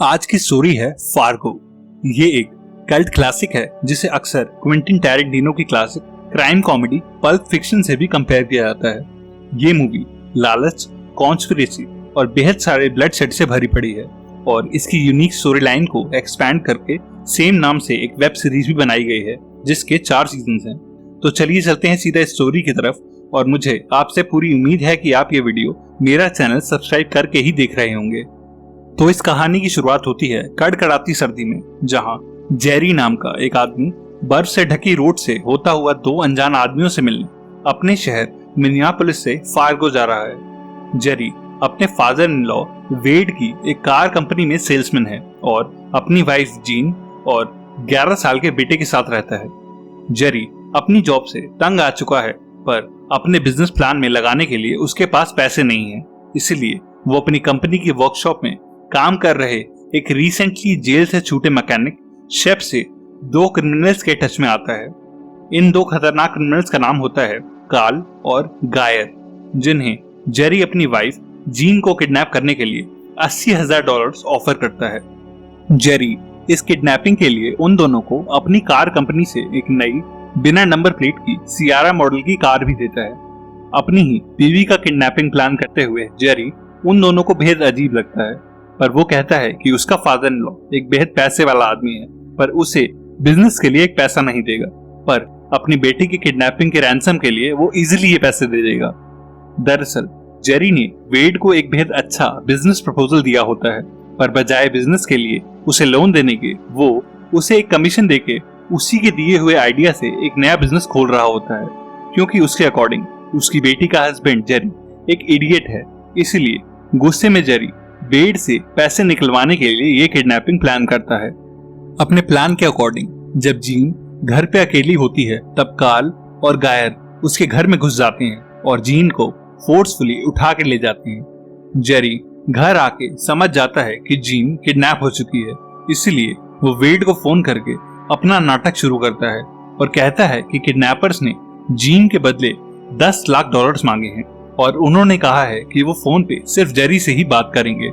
आज की स्टोरी है फार्गो। ये एक कल्ट क्लासिक है जिसे अक्सर क्विंटिन टैरेंटिनो की classic crime comedy pulp fiction से भी कंपेयर किया जाता है। ये मूवी लालच, कॉन्स्पिरेसी और बेहद सारे ब्लड शेड से भरी पड़ी है और इसकी यूनिक स्टोरी लाइन को एक्सपैंड करके सेम नाम से एक वेब सीरीज भी बनाई गई है जिसके 4 सीजन हैं। तो चलिए चलते हैं सीधा स्टोरी की तरफ और मुझे आपसे पूरी उम्मीद है कि आप ये वीडियो मेरा चैनल सब्सक्राइब करके ही देख रहे होंगे। तो इस कहानी की शुरुआत होती है कड़कड़ाती सर्दी में, जहां जेरी नाम का एक आदमी बर्फ से ढकी रोड से होता हुआ 2 अनजान आदमियों से मिलने अपने शहर मिनियापोलिस से फार्गो जा रहा है। जेरी अपने फादर इन लॉ वेड की एक कार कंपनी में सेल्समैन है और अपनी वाइफ जीन और 11 साल के बेटे के साथ रहता है। जेरी अपनी जॉब से तंग आ चुका है, पर अपने बिजनेस प्लान में लगाने के लिए उसके पास पैसे नहीं है। इसलिए वो अपनी कंपनी की वर्कशॉप में काम कर रहे एक रिसेंटली जेल से छूटे मैकेनिक शेफ से 2 क्रिमिनल्स के टच में आता है। इन 2 खतरनाक क्रिमिनल्स का नाम होता है कार्ल और गायर, जिन्हें जेरी अपनी वाइफ जीन को किडनैप करने के लिए $80,000 ऑफर करता है। जेरी इस किडनैपिंग के लिए उन दोनों को अपनी कार कंपनी से एक नई बिना नंबर प्लेट की सियारा मॉडल की कार भी देता है। अपनी ही बीवी का किडनैपिंग प्लान करते हुए जेरी उन दोनों को बेहद अजीब लगता है, पर वो कहता है कि उसका फादर इन लॉ एक बेहद पैसे वाला आदमी है, पर उसे बिजनेस के लिए एक पैसा नहीं देगा, पर अपनी बेटी की किडनैपिंग के रैंसम के लिए वो इजीली ये पैसे दे देगा। दरअसल जेरी ने वेड को एक बेहद अच्छा बिजनेस प्रपोजल दिया होता है, पर बजाय बिजनेस के लिए उसे लोन देने के वो उसे एक कमीशन देके उसी के दिए हुए आइडिया से एक नया बिजनेस खोल रहा होता है, क्योंकि उसके अकॉर्डिंग उसकी बेटी का हस्बैंड जेरी एक इडियट है। इसलिए गुस्से में जेरी वेड से पैसे निकलवाने के लिए ये किडनैपिंग प्लान करता है। अपने प्लान के अकॉर्डिंग जब जीन घर पे अकेली होती है, तब कार्ल और गायर उसके घर में घुस जाते हैं और जीन को फोर्सफुली उठा के ले जाते हैं। जेरी घर आके समझ जाता है कि जीन किडनैप हो चुकी है, इसलिए वो वेड को फोन करके अपना नाटक शुरू करता है और कहता है कि किडनैपर्स ने जीन के बदले $10 लाख मांगे हैं और उन्होंने कहा है कि वो फोन पे सिर्फ जेरी से ही बात करेंगे।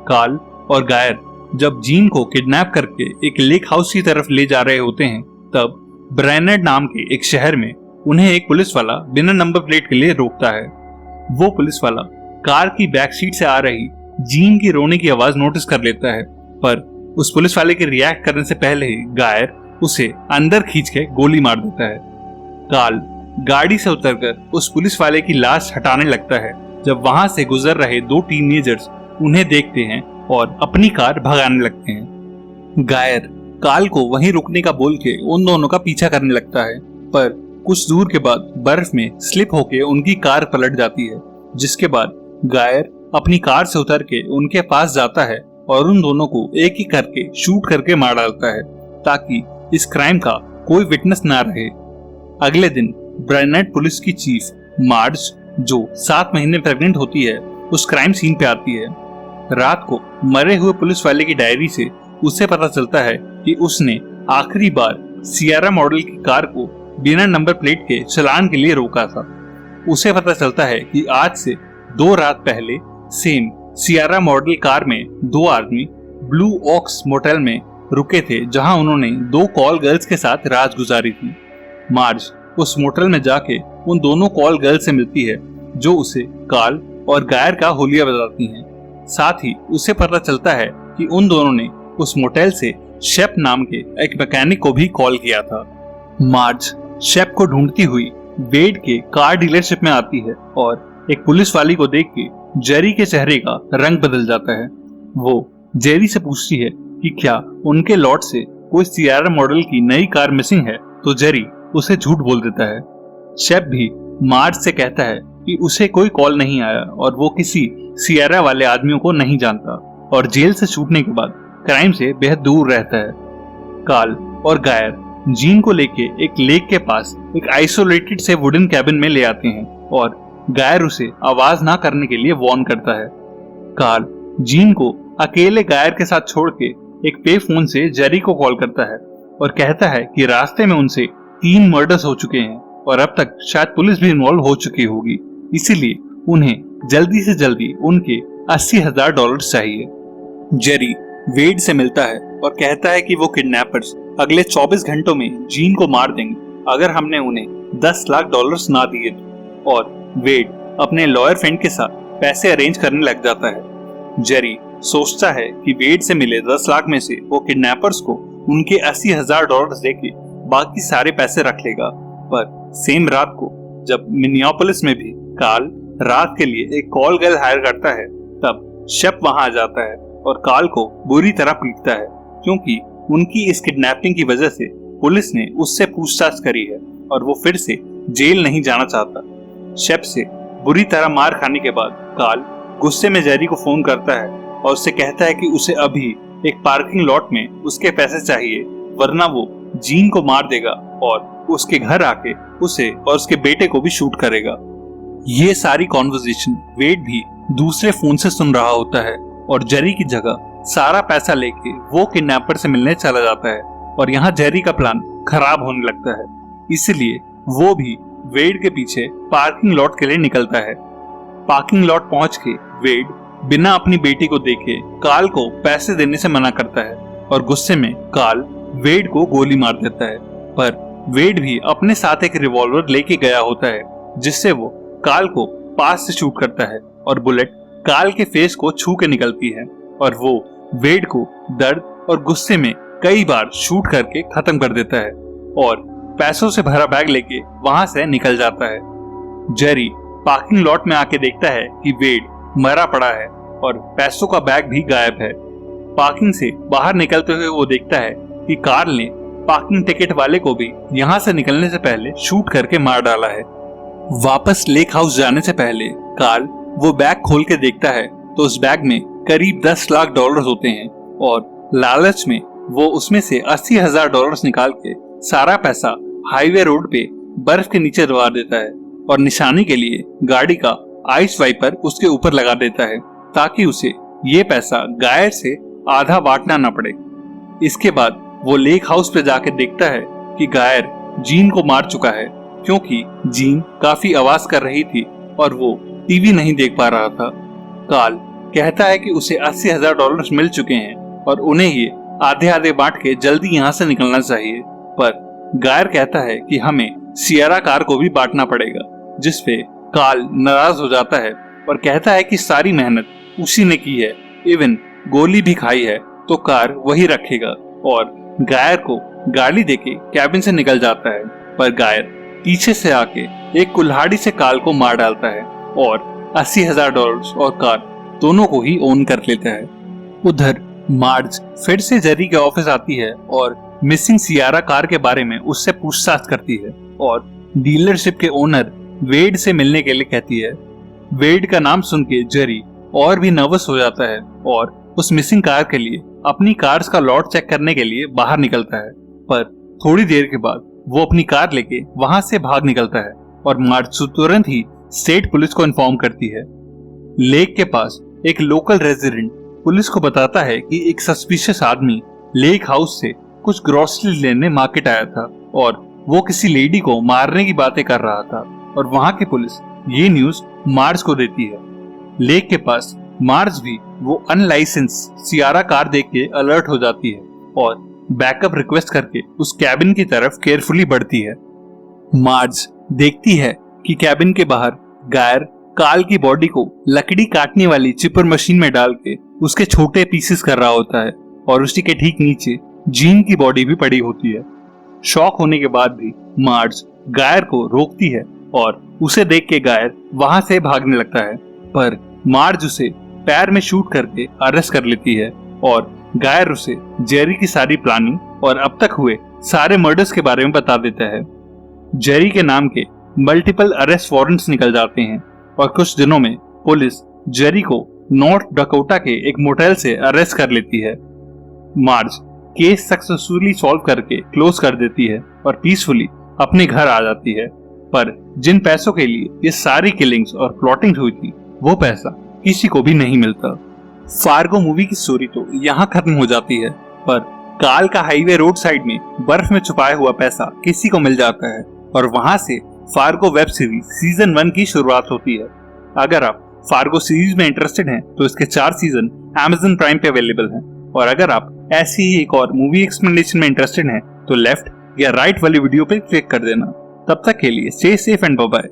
कार्ल और गायर जब जीन को किडनैप करके एक लेक हाउस की तरफ ले जा रहे होते हैं, तब ब्रैनर्ड नाम के एक शहर में उन्हें एक पुलिस वाला बिना नंबर प्लेट के लिए रोकता है। वो पुलिस वाला कार की बैक सीट से आ रही जीन की रोने की आवाज नोटिस कर लेता है, पर उस पुलिस वाले के रिएक्ट करने से पहले ही गायर उसे अंदर खींच के गोली मार देता है। कार्ल गाड़ी से उतरकर उस पुलिस वाले की लाश हटाने लगता है जब वहां से गुजर रहे 2 टीनेजर्स उन्हें देखते हैं और अपनी कार भगाने लगते हैं। गायर कार्ल को वहीं रुकने का बोल के उन दोनों का पीछा करने लगता है, पर कुछ दूर के बाद बर्फ में स्लिप होके उनकी कार पलट जाती है, जिसके बाद गायर अपनी कार से उतर के उनके पास जाता है और उन दोनों को एक एक करके शूट करके मार डालता है ताकि इस क्राइम का कोई विटनेस ना रहे। अगले दिन ब्रैनर्ड पुलिस की चीफ मार्ज, जो 7 महीने प्रेग्नेंट होती है, उस क्राइम सीन पे आती है। रात को मरे हुए पुलिस वाले की डायरी से उसे पता चलता है कि उसने आखिरी बार सियारा मॉडल की कार को बिना नंबर प्लेट के चालान के लिए रोका था। उसे पता चलता है कि आज से 2 रात पहले सेम सियारा मॉडल कार में 2 आदमी ब्लू ऑक्स मोटेल में रुके थे, जहां उन्होंने 2 कॉल गर्ल्स के साथ रात गुजारी थी। मार्ज उस मोटेल में जाके उन दोनों कॉल गर्ल से मिलती है, जो उसे कार्ल और गायर का होलिया बताती हैं। साथ ही उसे पता चलता है कि उन दोनों ने उस मोटेल से शेफ नाम के एक मैकेनिक को भी कॉल किया था। मार्ज शेफ को ढूंढती हुई वेड के कार डीलरशिप में आती है और एक पुलिस वाली को देख के जेरी के चेहरे का रंग बदल जाता है। वो जेरी से पूछती है कि क्या उनके लॉट से कोई सियारा मॉडल की नई कार मिसिंग है, तो जेरी उसे झूठ बोल देता है। शेफ भी मार्ज से कहता है कि उसे कोई कॉल नहीं आया और वो किसी सियारा वाले आदमियों को नहीं जानता और जेल से छूटने के बाद क्राइम से बेहद दूर रहता है। कार्ल और गायर जीन को लेके एक लेक के पास एक आइसोलेटेड से वुडन कैबिन में ले आते हैं और गायर उसे आवाज ना करने के लिए वार्न करता है। कार्ल जीन को अकेले गायर के साथ छोड़ के एक पे फोन से जेरी को कॉल करता है और कहता है कि रास्ते में उनसे 3 मर्डर्स हो चुके हैं और अब तक शायद पुलिस भी इन्वॉल्व हो चुकी होगी, इसीलिए उन्हें जल्दी से जल्दी उनके $80,000 चाहिए। जेरी वेड से मिलता है और कहता है कि वो किडनैपर्स अगले 24 घंटों में जीन को मार देंगे अगर हमने उन्हें $10 लाख ना दिए तो। और वेड अपने लॉयर फ्रेंड के साथ पैसे अरेंज करने लग जाता है। जेरी सोचता है कि वेड से मिले 10 लाख में से वो किडनैपर्स को उनके $80,000 देके बाकी सारे पैसे रख लेगा। पर सेम रात को जब मिनियापोलिस में भी कार्ल रात के लिए एक कॉल गर्ल हायर करता है, तब शेप वहां आ जाता है और कार्ल को बुरी तरह पीटता है क्योंकि उनकी इस किडनैपिंग की वजह से पुलिस ने उससे पूछताछ करी है और वो फिर से जेल नहीं जाना चाहता। शेप से बुरी तरह मार खाने के बाद कार्ल गुस्से में जेरी को फोन करता है और उससे कहता है कि उसे अभी एक पार्किंग लॉट में उसके पैसे चाहिए, वरना वो जीन को मार देगा और उसके घर आके उसे और उसके बेटे को भी शूट करेगा। ये सारी कॉन्वर्सेशन वेड भी दूसरे फोन से सुन रहा होता है और जेरी की जगह सारा पैसा लेके वो किडनैपर से मिलने चला जाता है और यहाँ जेरी का प्लान खराब होने लगता है। इसलिए वो भी वेड के पीछे पार्किंग लॉट के लिए निकलता है। पार्किंग लॉट पहुंच के वेड बिना अपनी बेटी को देखे कार्ल को पैसे देने से मना करता है और गुस्से में कार्ल वेड को गोली मार देता है। पर वेड भी अपने साथ एक रिवॉल्वर लेके गया होता है जिससे वो कार्ल को पास से शूट करता है और बुलेट कार्ल के फेस को छू के निकलती है और वो वेड को दर्द और गुस्से में कई बार शूट करके खत्म कर देता है और पैसों से भरा बैग लेके वहां से निकल जाता है। जेरी पार्किंग लॉट में आके देखता है कि वेड मरा पड़ा है और पैसों का बैग भी गायब है। पार्किंग से बाहर निकलते हुए वो देखता है कि कार्ल ने पार्किंग टिकट वाले को भी यहाँ से निकलने से पहले शूट करके मार डाला है। वापस लेक हाउस जाने से पहले कार्ल वो बैग खोल के देखता है तो उस बैग में करीब $10 लाख होते हैं और लालच में वो उसमें से $80,000 निकाल के सारा पैसा हाईवे रोड पे बर्फ के नीचे दबा देता है और निशानी के लिए गाड़ी का आइस वाइपर उसके ऊपर लगा देता है ताकि उसे ये पैसा गायर से आधा बांटना न पड़े। इसके बाद वो लेक हाउस पे जाके देखता है कि गायर जीन को मार चुका है क्योंकि जीन काफी आवाज कर रही थी और वो टीवी नहीं देख पा रहा था। कार्ल कहता है कि उसे $80,000 मिल चुके हैं और उन्हें ये आधे आधे बांट के जल्दी यहाँ से निकलना चाहिए। पर गायर कहता है कि हमें सियरा कार को भी बांटना पड़ेगा, जिसपे कार्ल नाराज हो जाता है और कहता है कि सारी मेहनत उसी ने की है, इवन गोली भी खाई है तो कार वही रखेगा और गायर को गाली देके कैबिन से निकल जाता है। पर गायर पीछे से आके एक कुल्हाड़ी से कार्ल को मार डालता है और $80,000 और कार दोनों को ही ओन कर लेता है। उधर मार्ज फिर से जेरी के ऑफिस आती है और मिसिंग सियारा कार के बारे में उससे पूछताछ करती है और डीलरशिप के ओनर वेड से मिलने के लिए कहती है। वेड का नाम सुन के जेरी और भी नर्वस हो जाता है और उस मिसिंग कार के लिए अपनी कार्स का लॉट चेक करने के लिए बाहर निकलता है। पर थोड़ी देर के बाद वो अपनी कार लेके वहां से भाग निकलता है और मार्ज तुरंत ही स्टेट पुलिस को इन्फॉर्म करती है। लेक के पास एक लोकल रेजिडेंट पुलिस को बताता है कि एक सस्पिशियस आदमी लेक हाउस से कुछ ग्रोसरी लेने मार्केट आया था और वो किसी लेडी को मारने की बातें कर रहा था और वहां की पुलिस ये न्यूज मार्ज को देती है। लेक के पास मार्ज भी वो अनलाइसेंस सियारा कार देख के अलर्ट हो जाती है और बैकअप रिक्वेस्ट करके उस कैबिन की तरफ केयरफुली बढ़ती है। मार्ज देखती है कि कैबिन के बाहर गायर कार्ल की बॉडी को लकड़ी काटने वाली चिपर मशीन में डाल के उसके छोटे पीसेस कर रहा होता है और उसी के ठीक नीचे जीन की बॉडी भी पड़ी होती है। शॉक होने के बाद भी मार्ज गायर को रोकती है और उसे देख के गायर वहां से भागने लगता है, पर मार्ज उसे पैर में शूट करके अरेस्ट कर लेती है और गायर उसे जेरी की सारी प्लानिंग और अब तक हुए सारे मर्डर्स के बारे में बता देता है। जेरी के नाम के मल्टीपल अरेस्ट वारंट्स निकल जाते हैं और कुछ दिनों में पुलिस जेरी को नॉर्थ डकोटा के एक मोटेल से अरेस्ट कर लेती है। मार्ज केस सक्सेसफुली सॉल्व करके क्लोज कर देती है और पीसफुली अपने घर आ जाती है। पर जिन पैसों के लिए ये सारी किलिंग्स और प्लॉटिंग हुई थी वो पैसा किसी को भी नहीं मिलता। फार्गो मूवी की स्टोरी तो यहाँ खत्म हो जाती है, पर कार्ल का हाईवे रोड साइड में बर्फ में छुपाया हुआ पैसा किसी को मिल जाता है और वहां से फार्गो वेब सीरीज सीजन 1 की शुरुआत होती है। अगर आप फार्गो सीरीज में इंटरेस्टेड हैं तो इसके 4 सीजन Amazon प्राइम पे अवेलेबल हैं और अगर आप ऐसी ही एक और मूवी एक्सप्लेनेशन में इंटरेस्टेड हैं तो लेफ्ट या राइट वाली वीडियो पे क्लिक कर देना। तब तक के लिए stay safe and bye bye.